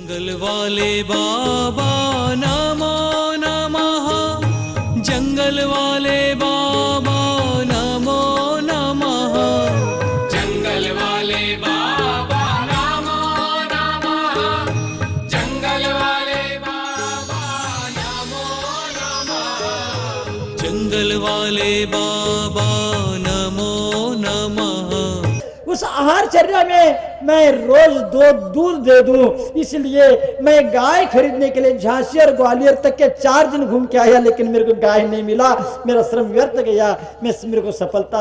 जंगल वाले बाबा नमो नमः, जंगल वाले बाबा नमो नमः, जंगल वाले बाबा नमो नमः, जंगल वाले बाबा नमो नमः, जंगल वाले बाबा नमो नमः। उस आहारचर्या में मैं रोज दूध दे दूं, इसलिए मैं गाय खरीदने के लिए झांसी और ग्वालियर तक के 4 दिन घूम के आया, लेकिन मेरे को गाय नहीं मिला, मेरा श्रम व्यर्थ गया, मेरे को सफलता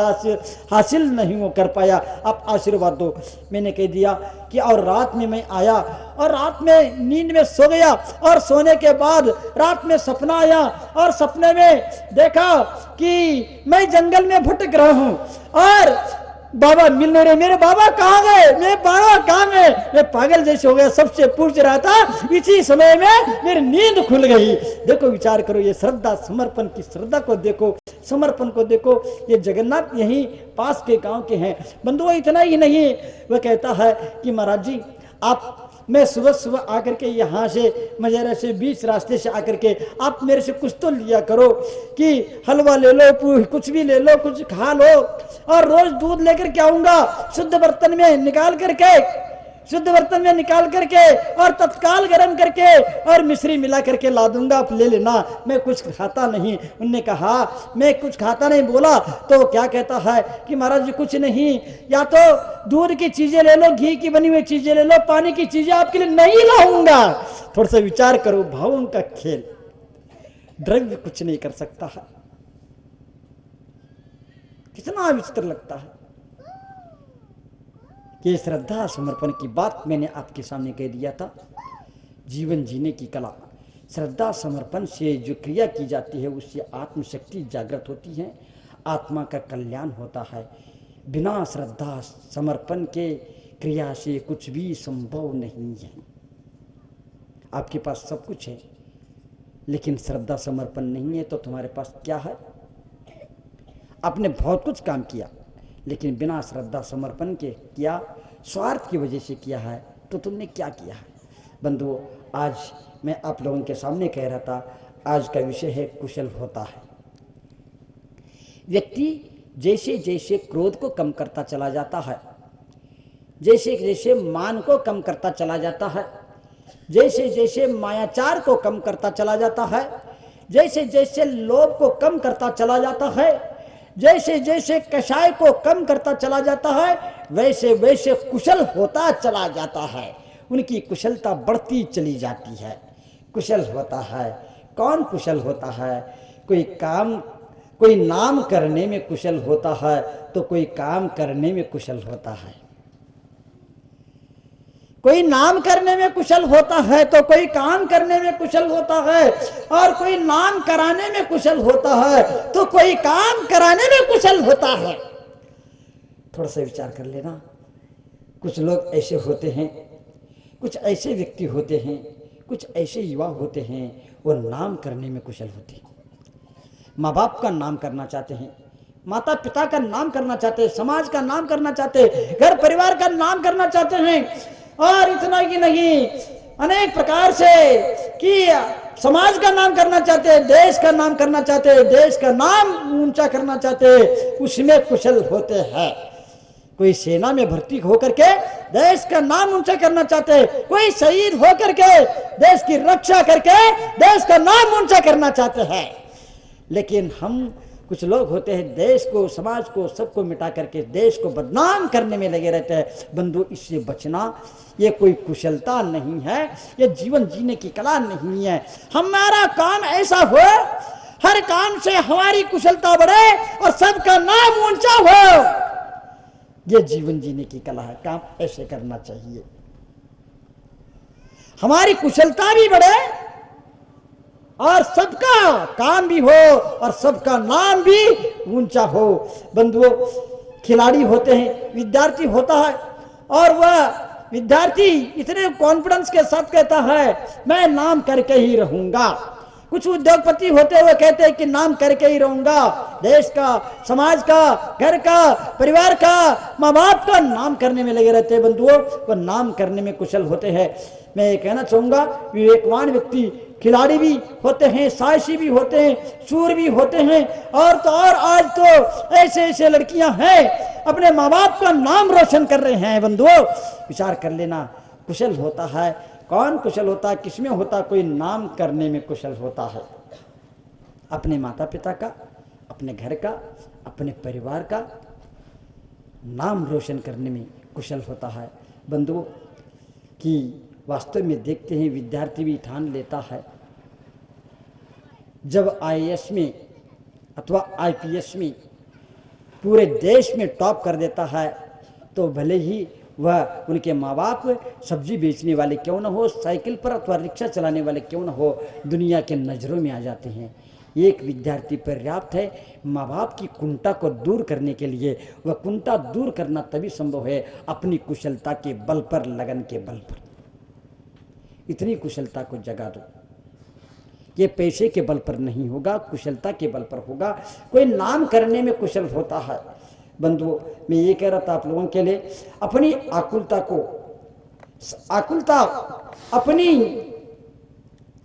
हासिल नहीं हो कर पाया। आप आशीर्वाद दो। मैंने कह दिया कि और रात में मैं आया और रात में नींद में सो गया और सोने के बाद रात में सपना आया और सपने में देखा कि मैं जंगल में भटक रहा हूं और बाबा मिल नहीं रहे। मेरे बाबा कहाँ गए, मेरे बाबा कहाँ गए? मैं पागल जैसे हो गया, सबसे पूछ रहा था। इसी समय में मेरी नींद खुल गई। देखो, विचार करो, ये श्रद्धा, समर्पण की श्रद्धा को देखो, समर्पण को देखो। ये जगन्नाथ यहीं पास के गांव के हैं बंधुओं। इतना ही नहीं, वह कहता है कि महाराज जी आप, मैं सुबह सुबह आकर के यहाँ से मजेरा से बीच रास्ते से आकर के आप मेरे से कुछ तो लिया करो, कि हलवा ले लो, कुछ भी ले लो, कुछ खा लो, और रोज दूध लेकर के आऊंगा शुद्ध बर्तन में निकाल करके और तत्काल गर्म करके और मिश्री मिला करके ला दूंगा, आप ले लेना, मैं कुछ खाता नहीं। उनने कहा मैं कुछ खाता नहीं। बोला तो क्या कहता है कि महाराज जी कुछ नहीं, या तो दूध की चीजें ले लो, घी की बनी हुई चीजें ले लो, पानी की चीजें आपके लिए नहीं लाऊंगा। थोड़ा सा विचार करो, भावों का खेल, द्रव्य कुछ नहीं कर सकता है। कितना विचित्र लगता है कि श्रद्धा समर्पण की बात मैंने आपके सामने कह दिया था। जीवन जीने की कला, श्रद्धा समर्पण से जो क्रिया की जाती है उससे आत्मशक्ति जागृत होती है, आत्मा का कल्याण होता है। बिना श्रद्धा समर्पण के क्रिया से कुछ भी संभव नहीं है। आपके पास सब कुछ है लेकिन श्रद्धा समर्पण नहीं है तो तुम्हारे पास क्या है? आपने बहुत कुछ काम किया लेकिन बिना श्रद्धा समर्पण के किया, स्वार्थ की वजह से किया है, तो तुमने क्या किया है? बंधुओं, आज मैं आप लोगों के सामने कह रहा था, आज का विषय है कुशल होता है। व्यक्ति जैसे जैसे क्रोध को कम करता चला जाता है, जैसे जैसे मान को कम करता चला जाता है, जैसे जैसे मायाचार को कम करता चला जाता है, जैसे जैसे लोभ को कम करता चला जाता है, जैसे जैसे कषाय को कम करता चला जाता है, वैसे वैसे कुशल होता चला जाता है। उनकी कुशलता बढ़ती चली जाती है। कुशल होता है। कौन कुशल होता है? कोई नाम करने में कुशल होता है तो कोई काम करने में कुशल होता है। कोई नाम करने में कुशल होता है तो कोई काम करने में कुशल होता है, और कोई नाम कराने में कुशल होता है तो कोई काम कराने में कुशल होता है। थोड़ा सा विचार कर लेना। कुछ लोग ऐसे होते हैं, कुछ ऐसे व्यक्ति होते हैं, कुछ ऐसे युवा होते हैं, वो नाम करने में कुशल होते हैं। माँ बाप का नाम करना चाहते हैं, माता पिता का नाम करना चाहते हैं, समाज का नाम करना चाहते हैं, घर परिवार का नाम करना चाहते हैं, और इतना ही नहीं, अनेक प्रकार से कि समाज का नाम करना चाहते हैं, देश का नाम करना चाहते हैं, देश का नाम ऊंचा करना चाहते हैं, उसमें कुशल होते हैं। कोई सेना में भर्ती होकर के देश का नाम ऊंचा करना चाहते हैं, कोई शहीद होकर के देश की रक्षा करके देश का नाम ऊंचा करना चाहते हैं। लेकिन हम कुछ लोग होते हैं, देश को, समाज को, सबको मिटा करके देश को बदनाम करने में लगे रहते हैं। बंधु, इससे बचना ये कोई कुशलता नहीं है, ये जीवन जीने की कला नहीं है। हमारा काम ऐसा हो, हर काम से हमारी कुशलता बढ़े और सबका नाम ऊंचा हो, ये जीवन जीने की कला है। काम ऐसे करना चाहिए, हमारी कुशलता भी बढ़े और सबका काम भी हो और सबका नाम भी ऊंचा हो। बंधुओं, खिलाड़ी होते हैं, विद्यार्थी होता है, और वह विद्यार्थी इतने कॉन्फिडेंस के साथ कहता है मैं नाम करके ही रहूंगा। कुछ उद्योगपति होते हुए कहते हैं कि नाम करके ही रहूंगा, देश का, समाज का, घर का, परिवार का, माँ बाप का नाम करने में लगे रहते हैं। बंधुओं, वह नाम करने में कुशल होते हैं। मैं ये कहना चाहूंगा, विवेकवान व्यक्ति खिलाड़ी भी होते हैं, साहसी भी होते हैं, शूर भी होते हैं, और तो और आज तो ऐसे ऐसे लड़कियां हैं अपने माँ बाप का नाम रोशन कर रहे हैं। बंधुओं, विचार कर लेना, कुशल होता है कौन? कुशल होता है किसमें होता? कोई नाम करने में कुशल होता है, अपने माता पिता का, अपने घर का, अपने परिवार का नाम रोशन करने में कुशल होता है। बंधुओं, कि वास्तव में देखते हैं विद्यार्थी भी ठान लेता है, जब आईएएस में अथवा आईपीएस में पूरे देश में टॉप कर देता है, तो भले ही वह उनके माँ बाप सब्जी बेचने वाले क्यों न हो, साइकिल पर अथवा रिक्शा चलाने वाले क्यों न हो, दुनिया के नज़रों में आ जाते हैं। एक विद्यार्थी पर्याप्त है माँ बाप की कुंठा को दूर करने के लिए। वह कुंठा दूर करना तभी संभव है अपनी कुशलता के बल पर, लगन के बल पर। इतनी कुशलता को जगा दो। ये पैसे के बल पर नहीं होगा, कुशलता के बल पर होगा। कोई नाम करने में कुशल होता है। बंधुओं, मैं ये कह रहा था आप लोगों के लिए, अपनी आकुलता को, आकुलता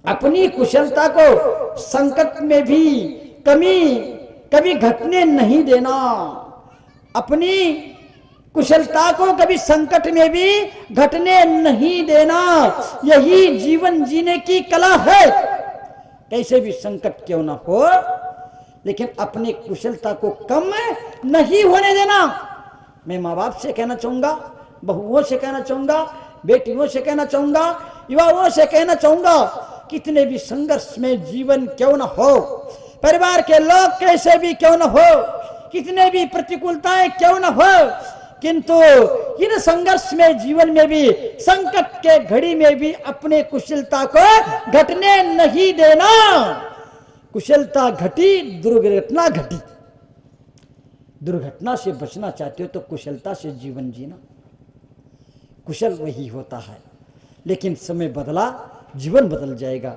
अपनी कुशलता को संकट में भी कभी घटने नहीं देना। अपनी कुशलता को कभी संकट में भी घटने नहीं देना। यही जीवन जीने की कला है। कैसे भी संकट क्यों ना हो, लेकिन अपनी कुशलता को कम नहीं होने देना। मैं माँ बाप से कहना चाहूंगा, बहुओं से कहना चाहूंगा, बेटियों से कहना चाहूंगा, युवाओं से कहना चाहूंगा, कितने भी संघर्ष में जीवन क्यों न हो, परिवार के लोग कैसे भी क्यों न हो, कितने भी प्रतिकूलताएं क्यों न हो, किंतु इन संघर्ष में जीवन में भी, संकट के घड़ी में भी अपने कुशलता को घटने नहीं देना। कुशलता घटी, दुर्घटना घटी। दुर्घटना से बचना चाहते हो तो कुशलता से जीवन जीना। कुशल वही होता है, लेकिन समय बदला, जीवन बदल जाएगा।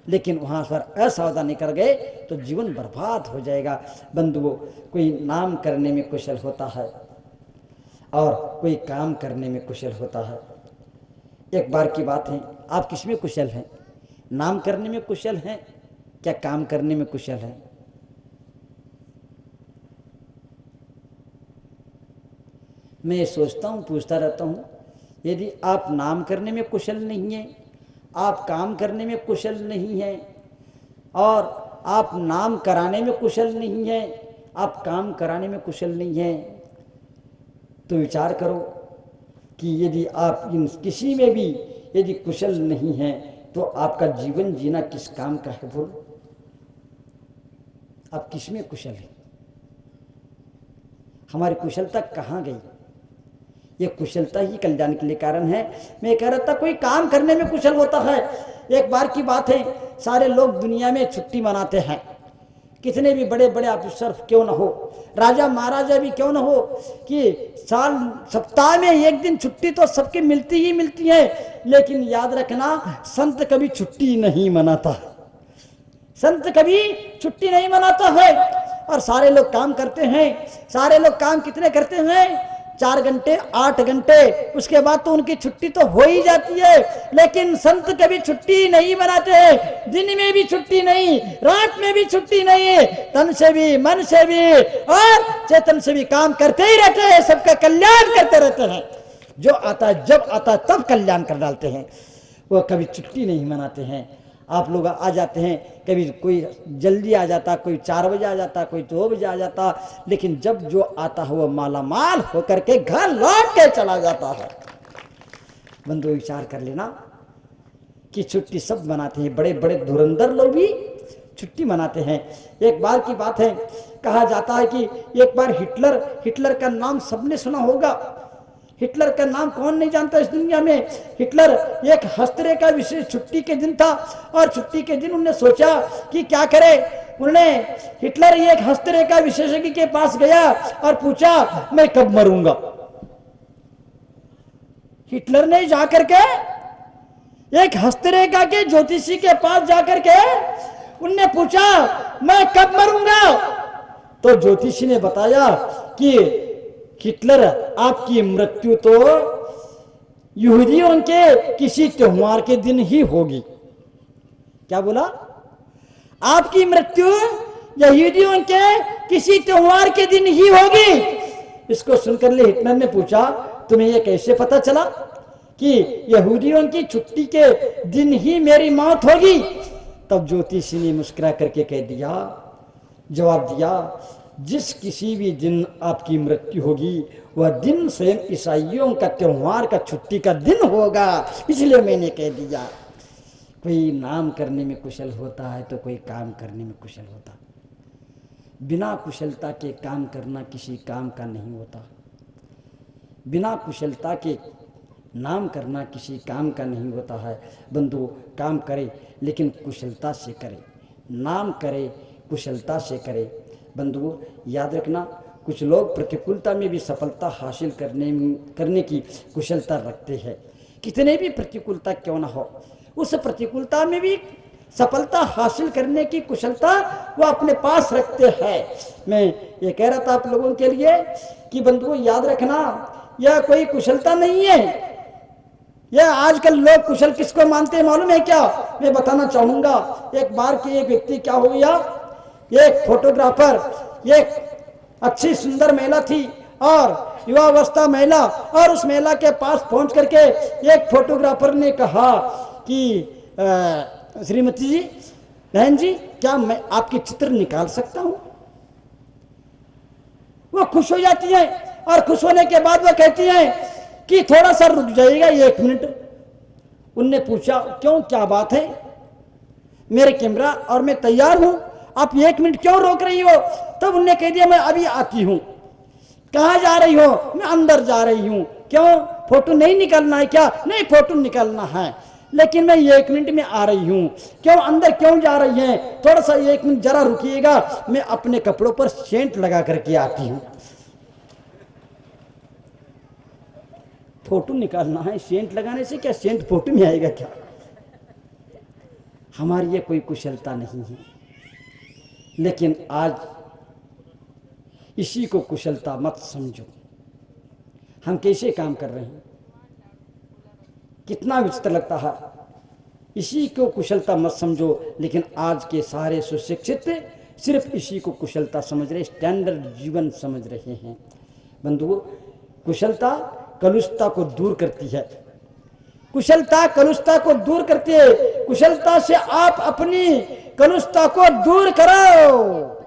लेकिन वहां पर असावधानी कर गए तो जीवन बर्बाद हो जाएगा। बंधुओं, कोई नाम करने में कुशल होता है और कोई काम करने में कुशल होता है। एक बार की बात है, आप किस में कुशल हैं? नाम करने में कुशल हैं क्या काम करने में कुशल हैं? मैं ये सोचता हूँ, पूछता रहता हूँ, यदि आप नाम करने में कुशल नहीं हैं, आप काम करने में कुशल नहीं हैं, और आप नाम कराने में कुशल नहीं हैं, आप काम कराने में कुशल नहीं हैं, तो विचार करो कि यदि आप इन किसी में भी यदि कुशल नहीं हैं, तो आपका जीवन जीना किस काम का है? बोलो, आप किस में कुशल हैं? हमारी कुशलता कहाँ गई? ये कुशलता ही कल्याण के लिए कारण है। मैं कह रहा था कोई काम करने में कुशल होता है। एक बार की बात है, सारे लोग दुनिया में छुट्टी मनाते हैं, कितने भी बड़े बड़े ऑफिसर क्यों न हो, राजा महाराजा भी क्यों न हो, कि सप्ताह में एक दिन छुट्टी तो सबकी मिलती ही मिलती है। लेकिन याद रखना, संत कभी छुट्टी नहीं मनाता, संत कभी छुट्टी नहीं मनाता है। और सारे लोग काम करते हैं। सारे लोग काम कितने करते हैं? 4 घंटे, 8 घंटे, उसके बाद तो उनकी छुट्टी तो हो ही जाती है। लेकिन संत कभी छुट्टी नहीं मनाते हैं। दिन में भी छुट्टी नहीं, रात में भी छुट्टी नहीं, तन से भी, मन से भी और चेतन से भी काम करते ही रहते हैं, सबका कल्याण करते रहते हैं। जो आता है, जब आता है तब कल्याण कर डालते हैं। वो कभी छुट्टी नहीं मनाते हैं। आप लोग आ जाते हैं, कभी कोई जल्दी आ जाता, कोई 4 बजे आ जाता, कोई 2 बजे आ जाता, लेकिन जब जो आता है वो मालामाल होकर के घर लौट के चला जाता है। बंधु, विचार कर लेना कि छुट्टी सब मनाते हैं, बड़े बड़े धुरंधर लोग भी छुट्टी मनाते हैं। एक बार की बात है, कहा जाता है कि एक बार हिटलर का नाम सबने सुना होगा। हिटलर का नाम कौन नहीं जानता इस दुनिया में। हिटलर एक हफ्ते का विशेष छुट्टी के दिन था, और छुट्टी के दिन उन्होंने सोचा कि क्या करे। उन्होंने हिटलर एक हफ्ते का विशेषज्ञ के पास गया और पूछा, मैं कब मरूंगा। हिटलर ने जाकर के एक हफ्ते का के ज्योतिषी के पास जाकर के उनने पूछा, मैं कब मरूंगा। तो ज्योतिषी ने बताया कि हिटलर, आपकी मृत्यु तो यहूदियों के किसी त्योहार के दिन ही होगी। क्या बोला? आपकी मृत्यु यहूदियों के किसी त्योहार के दिन ही होगी। इसको सुनकर ले हिटलर ने पूछा, तुम्हें यह कैसे पता चला कि यहूदियों की छुट्टी के दिन ही मेरी मौत होगी? तब ज्योतिषी ने मुस्कुरा करके कह दिया, जवाब दिया, जिस किसी भी दिन आपकी मृत्यु होगी वह दिन स्वयं ईसाइयों का त्योहार का छुट्टी का दिन होगा, इसलिए मैंने कह दिया। कोई नाम करने में कुशल होता है तो कोई काम करने में कुशल होता। बिना कुशलता के काम करना किसी काम का नहीं होता। बिना कुशलता के नाम करना किसी काम का नहीं होता है। बंधु, काम करे लेकिन कुशलता से करे, नाम करे कुशलता से करे। बंधु, याद रखना, कुछ लोग प्रतिकूलता में भी सफलता हासिल करने की कुशलता रखते हैं। कितने भी प्रतिकूलता क्यों ना हो, उस प्रतिकूलता में भी सफलता हासिल करने की कुशलता वो अपने पास रखते हैं। मैं ये कह रहा था आप लोगों के लिए कि बंधुओं, याद रखना, यह कोई कुशलता नहीं है। यह आजकल लोग कुशल किसको मानते हैं मालूम है क्या? मैं बताना चाहूंगा। एक बार की एक व्यक्ति क्या हो गया, एक फोटोग्राफर, एक अच्छी सुंदर महिला थी और युवावस्था महिला, और उस महिला के पास पहुंच करके एक फोटोग्राफर ने कहा कि श्रीमती जी, बहन जी, क्या मैं आपके चित्र निकाल सकता हूं? वो खुश हो जाती है और खुश होने के बाद वो कहती है कि थोड़ा सा रुक जाइएगा, 1 मिनट। उनने पूछा, क्यों, क्या बात है? मेरे कैमरा और मैं तैयार हूं, आप 1 मिनट क्यों रोक रही हो? तब उनने कह दिया, मैं अभी आती हूं। कहां जा रही हो? मैं अंदर जा रही हूं। क्यों, फोटो नहीं निकालना है क्या? नहीं, फोटो निकालना है, लेकिन मैं 1 मिनट में आ रही हूं। क्यों, अंदर क्यों जा रही हैं? थोड़ा सा 1 मिनट जरा रुकिएगा, मैं अपने कपड़ों पर सेंट लगा करके आती हूं। फोटो निकालना है, सेंट लगाने से क्या सेंट फोटो में आएगा क्या? हमारी ये कोई कुशलता नहीं है। लेकिन आज इसी को कुशलता मत समझो। हम कैसे काम कर रहे हैं, कितना विचित्र लगता है। इसी को कुशलता मत समझो। लेकिन आज के सारे सुशिक्षित सिर्फ इसी को कुशलता समझ रहे, स्टैंडर्ड जीवन समझ रहे हैं। बंधुओं, कुशलता कलुषता को दूर करती है। कुशलता कलुषता को दूर करती है। कुशलता से आप अपनी कलुषता को दूर करो।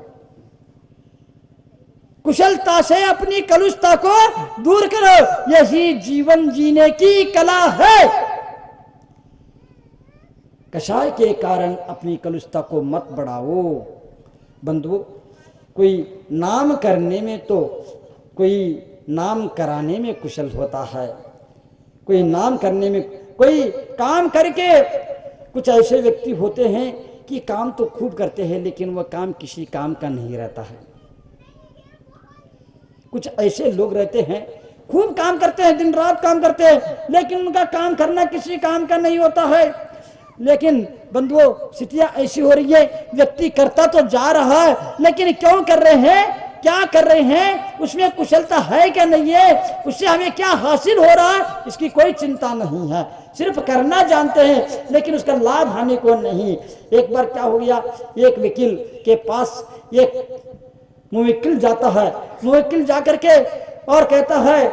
कुशलता से अपनी कलुषता को दूर करो। यही जीवन जीने की कला है। कषाय के कारण अपनी कलुषता को मत बढ़ाओ। बंधुओं, कोई नाम करने में तो कोई नाम कराने में कुशल होता है। कोई नाम करने में, कोई काम करके, कुछ ऐसे व्यक्ति होते हैं कि काम तो खूब करते हैं लेकिन वह काम किसी काम का नहीं रहता है। कुछ ऐसे लोग रहते हैं, खूब काम करते हैं, दिन रात काम करते हैं, लेकिन उनका काम करना किसी काम का नहीं होता है। लेकिन बंधुओं, स्थितियां ऐसी हो रही है, व्यक्ति करता तो जा रहा है लेकिन क्यों कर रहे हैं, क्या कर रहे हैं, उसमें कुशलता है क्या नहीं है, उससे हमें क्या हासिल हो रहा है, इसकी कोई चिंता नहीं है। सिर्फ करना जानते हैं लेकिन उसका लाभ हानि को नहीं। एक बार क्या हो गया, एक वकील के पास एक मुवक्किल जाता है। मुवक्किल जाकर के और कहता है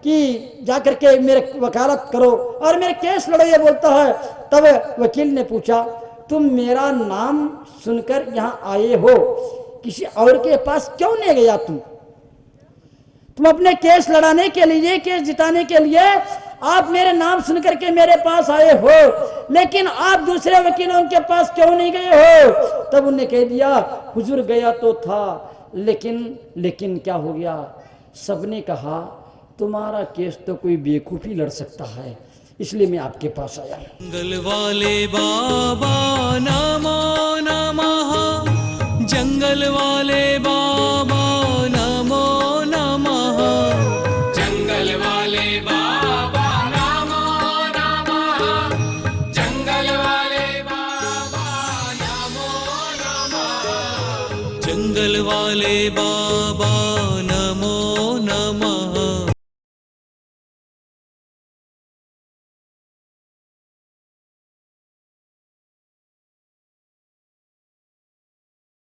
कि जाकर के मेरे वकालत करो और मेरे केस लड़ो, ये बोलता है। तब वकील ने पूछा, तुम मेरा नाम सुनकर यहाँ आए हो, किसी और के पास क्यों नहीं गया? तुम अपने केस लड़ाने के लिए, केस जिताने के लिए आप मेरे नाम सुनकर के मेरे पास आए हो, लेकिन आप दूसरे वकीलों के पास क्यों नहीं गए हो? तब उन्होंने कह दिया, हुजूर गया तो था लेकिन क्या हो गया, सबने कहा तुम्हारा केस तो कोई बेवकूफी लड़ सकता है, इसलिए मैं आपके पास आया। जंगल वाले बाबा नमो नमः, जंगल वाले बाबा नमो नमः, जंगल वाले बाबा नमो नमः, जंगल वाले बाबा नमो नमः, जंगल वाले बाबा